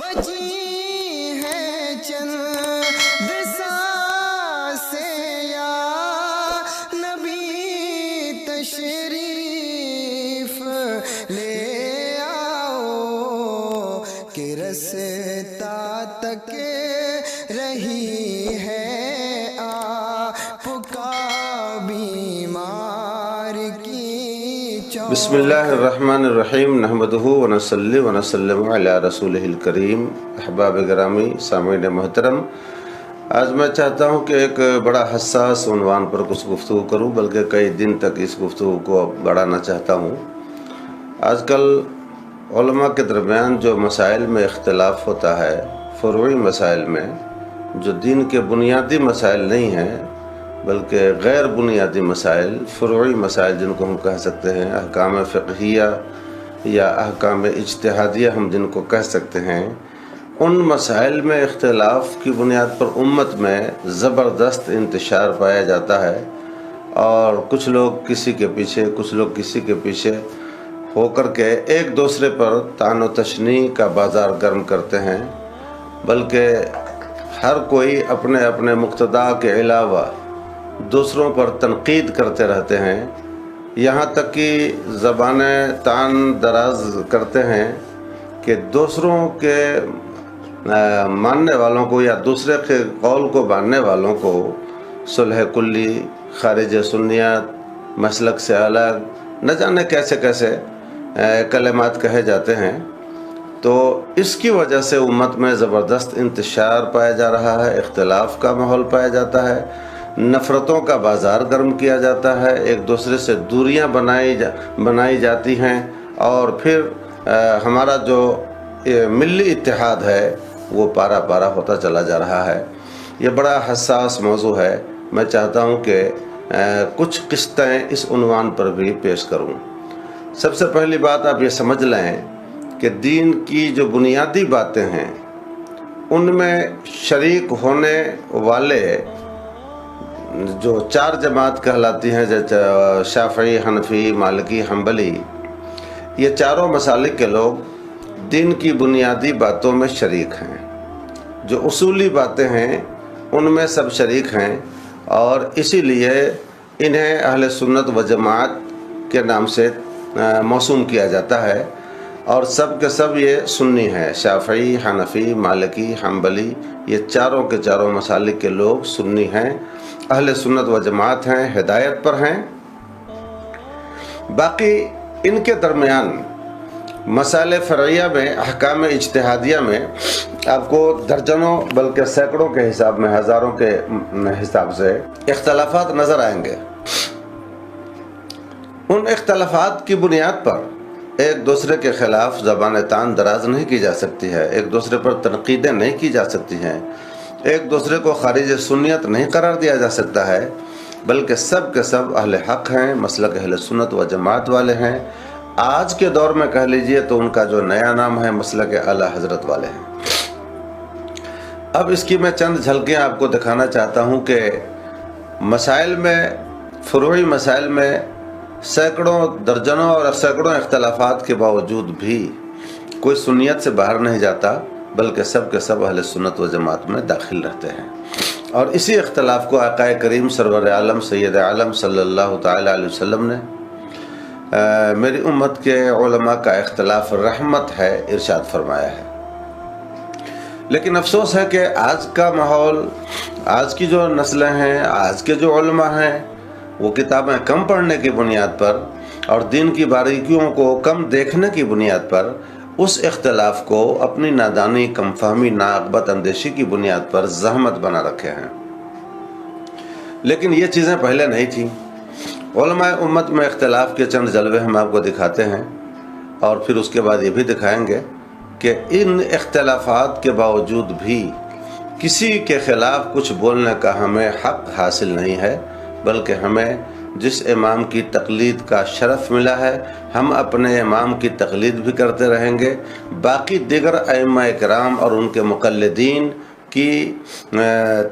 بچی ہے چند سانسیں یا نبی تشریف لے آؤ کہ رستا تک رہی ہے آپ کا بیمار کی چوٹ۔ بسم اللہ الرحمن الرحیم نحمدہ ونصلی ونسلم علی رسولہ الکریم۔ احباب گرامی، سامعین محترم، آج میں چاہتا ہوں کہ ایک بڑا حساس عنوان پر کچھ گفتگو کروں، بلکہ کئی دن تک اس گفتگو کو بڑھانا چاہتا ہوں۔ آج کل علماء کے درمیان جو مسائل میں اختلاف ہوتا ہے، فروعی مسائل میں، جو دین کے بنیادی مسائل نہیں ہیں بلکہ غیر بنیادی مسائل، فروعی مسائل جن کو ہم کہہ سکتے ہیں، احکام فقہیہ یا احکام اجتہادیہ ہم جن کو کہہ سکتے ہیں، ان مسائل میں اختلاف کی بنیاد پر امت میں زبردست انتشار پایا جاتا ہے، اور کچھ لوگ کسی کے پیچھے، کچھ لوگ کسی کے پیچھے ہو کر کے ایک دوسرے پر طعن و تشنیع کا بازار گرم کرتے ہیں، بلکہ ہر کوئی اپنے اپنے مقتدا کے علاوہ دوسروں پر تنقید کرتے رہتے ہیں، یہاں تک کہ زبانیں طعن دراز کرتے ہیں کہ دوسروں کے ماننے والوں کو یا دوسرے کے قول کو ماننے والوں کو صلح کلی، خارج سنیت، مسلک سے الگ، نہ جانے کیسے کیسے کلمات کہے جاتے ہیں۔ تو اس کی وجہ سے امت میں زبردست انتشار پایا جا رہا ہے، اختلاف کا ماحول پایا جاتا ہے، نفرتوں کا بازار گرم کیا جاتا ہے، ایک دوسرے سے دوریاں بنائی جاتی ہیں، اور پھر ہمارا جو ملی اتحاد ہے وہ پارا پارا ہوتا چلا جا رہا ہے۔ یہ بڑا حساس موضوع ہے۔ میں چاہتا ہوں کہ کچھ قسطیں اس عنوان پر بھی پیش کروں۔ سب سے پہلی بات آپ یہ سمجھ لیں کہ دین کی جو بنیادی باتیں ہیں ان میں شریک ہونے والے جو چار جماعت کہلاتی ہیں، جیسے شافعی، حنفی، مالکی، حنبلی، یہ چاروں مسالک کے لوگ دین کی بنیادی باتوں میں شریک ہیں۔ جو اصولی باتیں ہیں ان میں سب شریک ہیں، اور اسی لیے انہیں اہل سنت و جماعت کے نام سے موسوم کیا جاتا ہے، اور سب کے سب یہ سنی ہیں۔ شافعی، حنفی، مالکی، حنبلی، یہ چاروں کے چاروں مسالک کے لوگ سنی ہیں، اہل سنت و جماعت ہیں، ہدایت پر ہیں۔ باقی ان کے درمیان مسائل فرعیہ میں، احکام اجتہادیہ میں آپ کو درجنوں بلکہ سینکڑوں کے حساب میں، ہزاروں کے حساب سے اختلافات نظر آئیں گے۔ ان اختلافات کی بنیاد پر ایک دوسرے کے خلاف زبان طعن دراز نہیں کی جا سکتی ہے، ایک دوسرے پر تنقیدیں نہیں کی جا سکتی ہیں، ایک دوسرے کو خارج سنیت نہیں قرار دیا جا سکتا ہے، بلکہ سب کے سب اہل حق ہیں، مسلک اہل سنت و جماعت والے ہیں۔ آج کے دور میں کہہ لیجئے تو ان کا جو نیا نام ہے، مسلک اعلیٰ حضرت والے ہیں۔ اب اس کی میں چند جھلکیاں آپ کو دکھانا چاہتا ہوں کہ مسائل میں، فروعی مسائل میں سینکڑوں، درجنوں اور سینکڑوں اختلافات کے باوجود بھی کوئی سنیت سے باہر نہیں جاتا، بلکہ سب کے سب اہل سنت و جماعت میں داخل رہتے ہیں۔ اور اسی اختلاف کو آقا کریم سرور عالم سید عالم صلی اللہ تعالی علیہ وسلم نے میری امت کے علماء کا اختلاف رحمت ہے ارشاد فرمایا ہے۔ لیکن افسوس ہے کہ آج کا ماحول، آج کی جو نسلیں ہیں، آج کے جو علماء ہیں، وہ کتابیں کم پڑھنے کی بنیاد پر اور دین کی باریکیوں کو کم دیکھنے کی بنیاد پر اس اختلاف کو اپنی نادانی، کم فہمی، ناعقبت اندیشی کی بنیاد پر زحمت بنا رکھے ہیں۔ لیکن یہ چیزیں پہلے نہیں تھیں۔ علماء امت میں اختلاف کے چند جلوے ہم آپ کو دکھاتے ہیں، اور پھر اس کے بعد یہ بھی دکھائیں گے کہ ان اختلافات کے باوجود بھی کسی کے خلاف کچھ بولنے کا ہمیں حق حاصل نہیں ہے، بلکہ ہمیں جس امام کی تقلید کا شرف ملا ہے، ہم اپنے امام کی تقلید بھی کرتے رہیں گے۔ باقی دیگر ائمہ کرام اور ان کے مقلدین کی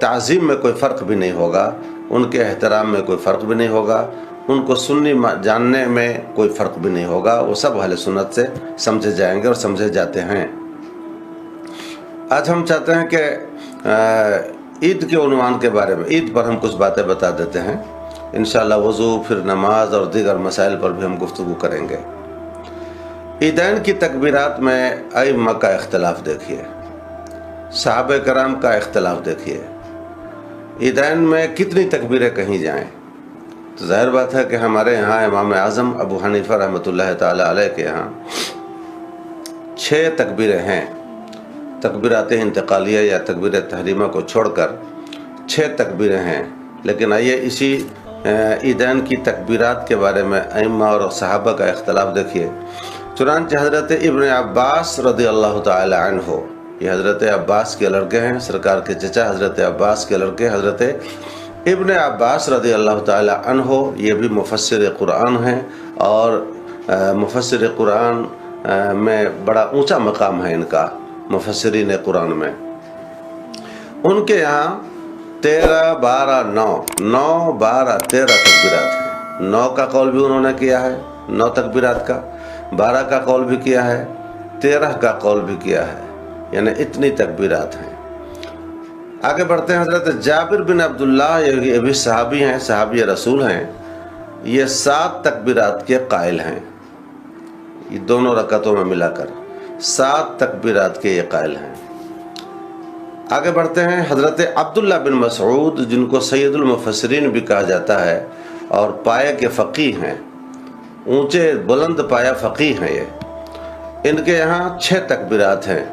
تعظیم میں کوئی فرق بھی نہیں ہوگا، ان کے احترام میں کوئی فرق بھی نہیں ہوگا، ان کو سنی جاننے میں کوئی فرق بھی نہیں ہوگا، وہ سب اہل سنت سے سمجھے جائیں گے اور سمجھے جاتے ہیں۔ آج ہم چاہتے ہیں کہ عید کے عنوان کے بارے میں، عید پر ہم کچھ باتیں بتا دیتے ہیں، انشاءاللہ وضو، پھر نماز اور دیگر مسائل پر بھی ہم گفتگو کریں گے۔ عیدین کی تکبیرات میں ائمہ کا اختلاف دیکھیے، صحابہ کرام کا اختلاف دیکھیے، عیدین میں کتنی تکبیریں کہیں جائیں۔ تو ظاہر بات ہے کہ ہمارے یہاں امام اعظم ابو حنیفہ رحمۃ اللہ تعالی علیہ کے یہاں 6 تکبیریں ہیں، تکبیرات انتقالیہ یا تکبیر تحریمہ کو چھوڑ کر 6 تکبیریں ہیں۔ لیکن آئیے اسی عیدین کی تکبیرات کے بارے میں ائمہ اور صحابہ کا اختلاف دیکھیے۔ چنانچہ حضرت ابن عباس رضی اللہ تعالی عنہ، یہ حضرت عباس کے لڑکے ہیں، سرکار کے چچا حضرت عباس کے لڑکے حضرت ابن عباس رضی اللہ تعالی عنہ، یہ بھی مفسر قرآن ہیں اور مفسر قرآن میں بڑا اونچا مقام ہے ان کا، مفسرین قرآن میں۔ ان کے یہاں 13 12 9 12 13 تکبیرات ہیں۔ 9 کا قول بھی انہوں نے کیا ہے، 9 تکبیرات کا، 12 کا قول بھی کیا ہے، 13 کا قول بھی کیا ہے، یعنی اتنی تکبیرات ہیں۔ آگے بڑھتے ہیں، حضرت جابر بن عبداللہ، یہ بھی صحابی ہیں، صحابی رسول ہیں، یہ 7 تکبیرات کے قائل ہیں، یہ دونوں رکعتوں میں ملا کر 7 تکبیرات کے یہ قائل ہیں۔ آگے بڑھتے ہیں، حضرت عبداللہ بن مسعود، جن کو سید المفسرین بھی کہا جاتا ہے اور پایہ کے فقیہ ہیں، اونچے بلند پایہ فقیہ ہیں یہ، ان کے یہاں 6 تکبیرات ہیں۔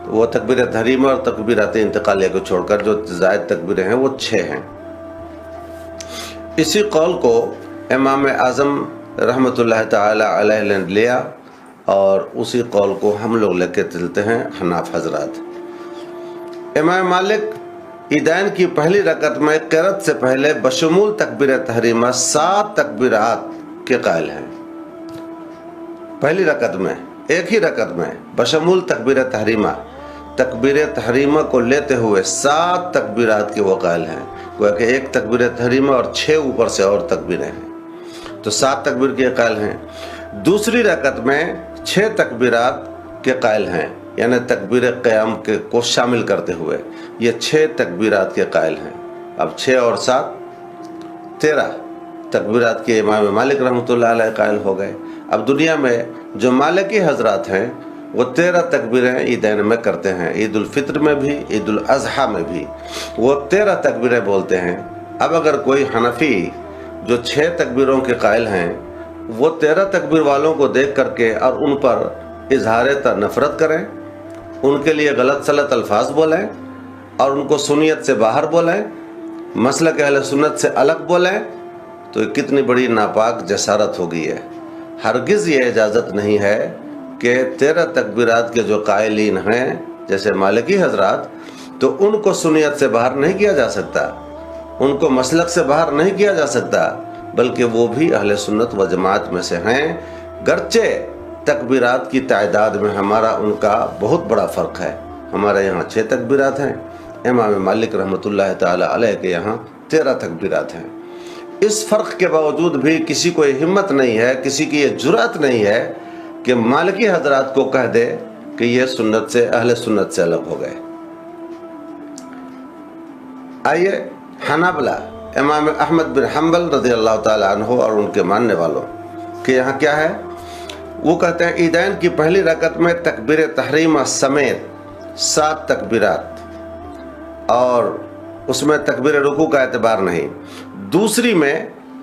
وہ تکبیر تحریمہ اور تکبیرات انتقالیہ کو چھوڑ کر جو زائد تکبیریں ہیں وہ 6 ہیں۔ اسی قول کو امام اعظم رحمۃ اللہ تعالی علیہ نے لیا اور اسی قول کو ہم لوگ لے کے چلتے ہیں حناف حضرات۔ امام مالک عیدین کی پہلی رکعت میں قرأت سے پہلے بشمول تکبیر تحریمہ 7 تکبیرات کے قائل ہیں۔ پہلی رکعت میں، ایک ہی رکعت میں بشمول تکبیر تحریمہ، تکبیر تحریمہ کو لیتے ہوئے 7 تکبیرات کے وہ قائل ہیں، گویا کہ ایک تکبیر تحریمہ اور 6 اوپر سے اور تکبیریں ہیں، تو 7 تکبیر کے قائل ہیں۔ دوسری رکعت میں 6 تکبیرات کے قائل ہیں، یعنی تکبیر قیام کو شامل کرتے ہوئے یہ 6 تکبیرات کے قائل ہیں۔ اب 6 اور 7 13 تکبیرات کے امام مالک رحمۃ اللہ علیہ قائل ہو گئے۔ اب دنیا میں جو مالکی حضرات ہیں وہ 13 تکبیریں عیدین میں کرتے ہیں، عید الفطر میں بھی، عید الاضحیٰ میں بھی وہ 13 تکبیریں بولتے ہیں۔ اب اگر کوئی حنفی جو 6 تکبیروں کے قائل ہیں وہ 13 تکبیر والوں کو دیکھ کر کے اور ان پر اظہار نفرت کریں، ان کے لیے غلط سلط الفاظ بولیں اور ان کو سنیت سے باہر بولیں، مسلک اہل سنت سے الگ بولیں، تو یہ کتنی بڑی ناپاک جسارت ہو گئی ہے۔ ہرگز یہ اجازت نہیں ہے کہ 13 تکبیرات کے جو قائلین ہیں جیسے مالکی حضرات، تو ان کو سنیت سے باہر نہیں کیا جا سکتا، ان کو مسلک سے باہر نہیں کیا جا سکتا، بلکہ وہ بھی اہل سنت و جماعت میں سے ہیں، گرچہ تکبیرات کی تعداد میں ہمارا ان کا بہت بڑا فرق ہے۔ ہمارے یہاں 6 تکبیرات ہیں، امام مالک رحمۃ اللہ تعالی علیہ کے یہاں 13 تکبیرات ہیں۔ اس فرق کے باوجود بھی کسی کو یہ ہمت نہیں ہے، کسی کی یہ جرأت نہیں ہے کہ مالکی حضرات کو کہہ دے کہ یہ سنت سے، اہل سنت سے الگ ہو گئے۔ آئیے حنابلہ، امام احمد بن حنبل رضی اللہ تعالی عنہ اور ان کے ماننے والوں کے یہاں کیا ہے، وہ کہتے ہیں عیدین کی پہلی رکعت میں تکبیر تحریمہ سمیت 7 تکبیرات، اور اس میں تکبیر رکوع کا اعتبار نہیں۔ دوسری میں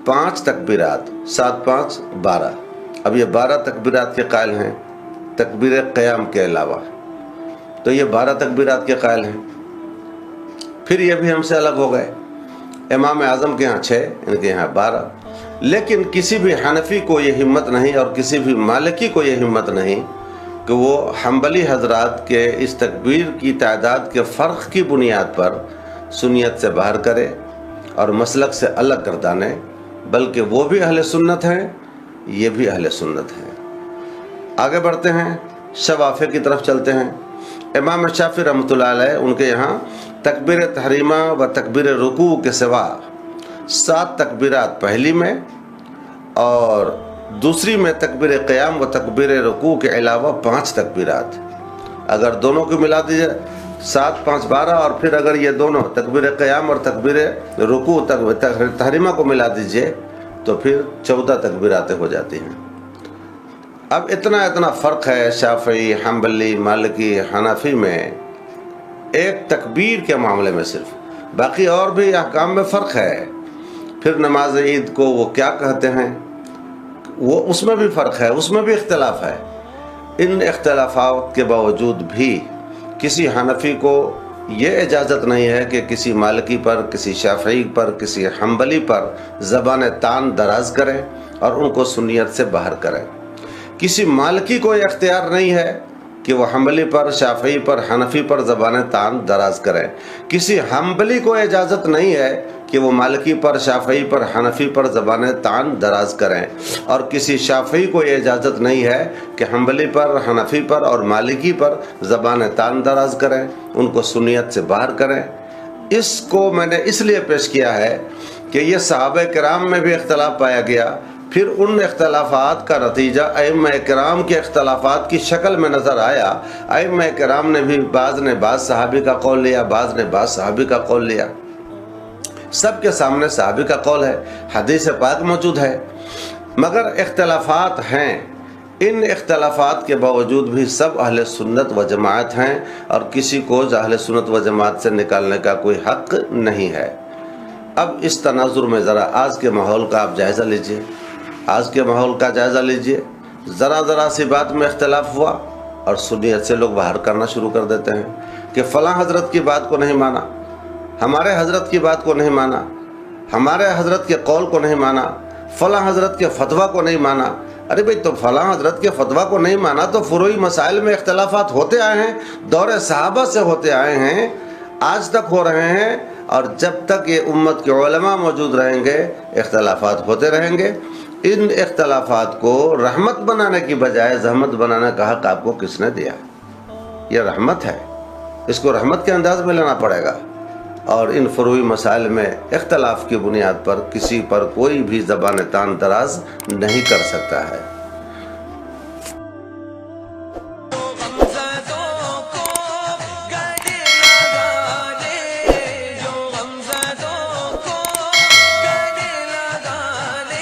5 تکبیرات، 7 5 12، اب یہ 12 تکبیرات کے قائل ہیں تکبیر قیام کے علاوہ، تو یہ 12 تکبیرات کے قائل ہیں۔ پھر یہ بھی ہم سے الگ ہو گئے، امام اعظم کے یہاں 6، ان کے یہاں 12۔ لیکن کسی بھی حنفی کو یہ ہمت نہیں اور کسی بھی مالکی کو یہ ہمت نہیں کہ وہ حنبلی حضرات کے اس تکبیر کی تعداد کے فرق کی بنیاد پر سنیت سے باہر کرے اور مسلک سے الگ گردانے، بلکہ وہ بھی اہل سنت ہیں، یہ بھی اہل سنت ہیں۔ آگے بڑھتے ہیں، شوافع کی طرف چلتے ہیں۔ امام شافعی رحمۃ اللہ علیہ، ان کے یہاں تکبیر تحریمہ و تکبیر رکوع کے سوا 7 تکبیرات پہلی میں اور دوسری میں تکبیر قیام و تکبیر رکوع کے علاوہ 5 تکبیرات، اگر دونوں کو ملا دیجئے 7 5 12، اور پھر اگر یہ دونوں تکبیر قیام اور تکبیر رکوع تحریمہ کو ملا دیجئے تو پھر 14 تکبیرات ہو جاتی ہیں۔ اب اتنا فرق ہے شافعی، حنبلی، مالکی، حنفی میں ایک تکبیر کے معاملے میں صرف، باقی اور بھی احکام میں فرق ہے۔ پھر نماز عید کو وہ کیا کہتے ہیں، وہ اس میں بھی فرق ہے، اس میں بھی اختلاف ہے۔ ان اختلافات کے باوجود بھی کسی حنفی کو یہ اجازت نہیں ہے کہ کسی مالکی پر، کسی شافعی پر، کسی حنبلی پر زبان تان دراز کرے اور ان کو سنیت سے باہر کرے۔ کسی مالکی کو یہ اختیار نہیں ہے کہ وہ حنبلی پر، شافعی پر، حنفی پر زبان تان دراز کریں۔ کسی حنبلی کو اجازت نہیں ہے کہ وہ مالکی پر، شافعی پر، حنفی پر زبان تان دراز کریں، اور کسی شافعی کو یہ اجازت نہیں ہے کہ حنبلی پر، حنفی پر اور مالکی پر زبان تان دراز کریں، ان کو سنیت سے باہر کریں۔ اس کو میں نے اس لیے پیش کیا ہے کہ یہ صحابہ کرام میں بھی اختلاف پایا گیا، پھر ان اختلافات کا نتیجہ ائمہ کرام کے اختلافات کی شکل میں نظر آیا۔ ائمہ کرام نے بھی بعض نے بعض صحابی کا قول لیا، بعض نے بعض صحابی کا قول لیا، سب کے سامنے صحابی کا قول ہے، حدیث پاک موجود ہے، مگر اختلافات ہیں۔ ان اختلافات کے باوجود بھی سب اہل سنت و جماعت ہیں، اور کسی کو اہل سنت و جماعت سے نکالنے کا کوئی حق نہیں ہے۔ اب اس تناظر میں ذرا آج کے ماحول کا آپ جائزہ لیجئے، آج کے ماحول کا جائزہ لیجئے۔ ذرا سی بات میں اختلاف ہوا اور سنیت سے لوگ باہر کرنا شروع کر دیتے ہیں کہ فلاں حضرت کی بات کو نہیں مانا، ہمارے حضرت کی بات کو نہیں مانا، ہمارے حضرت کے قول کو نہیں مانا، فلاں حضرت کے فتویٰ کو نہیں مانا۔ ارے بھئی، تو فلاں حضرت کے فتویٰ کو نہیں مانا تو فروعی مسائل میں اختلافات ہوتے آئے ہیں، دور صحابہ سے ہوتے آئے ہیں، آج تک ہو رہے ہیں، اور جب تک یہ امت کے علماء موجود رہیں گے اختلافات ہوتے رہیں گے۔ ان اختلافات کو رحمت بنانے کی بجائے زحمت بنانے کا حق آپ کو کس نے دیا؟ یہ رحمت ہے، اس کو رحمت کے انداز میں لینا پڑے گا، اور ان فروعی مسائل میں اختلاف کی بنیاد پر کسی پر کوئی بھی زبان تان دراز نہیں کر سکتا ہے۔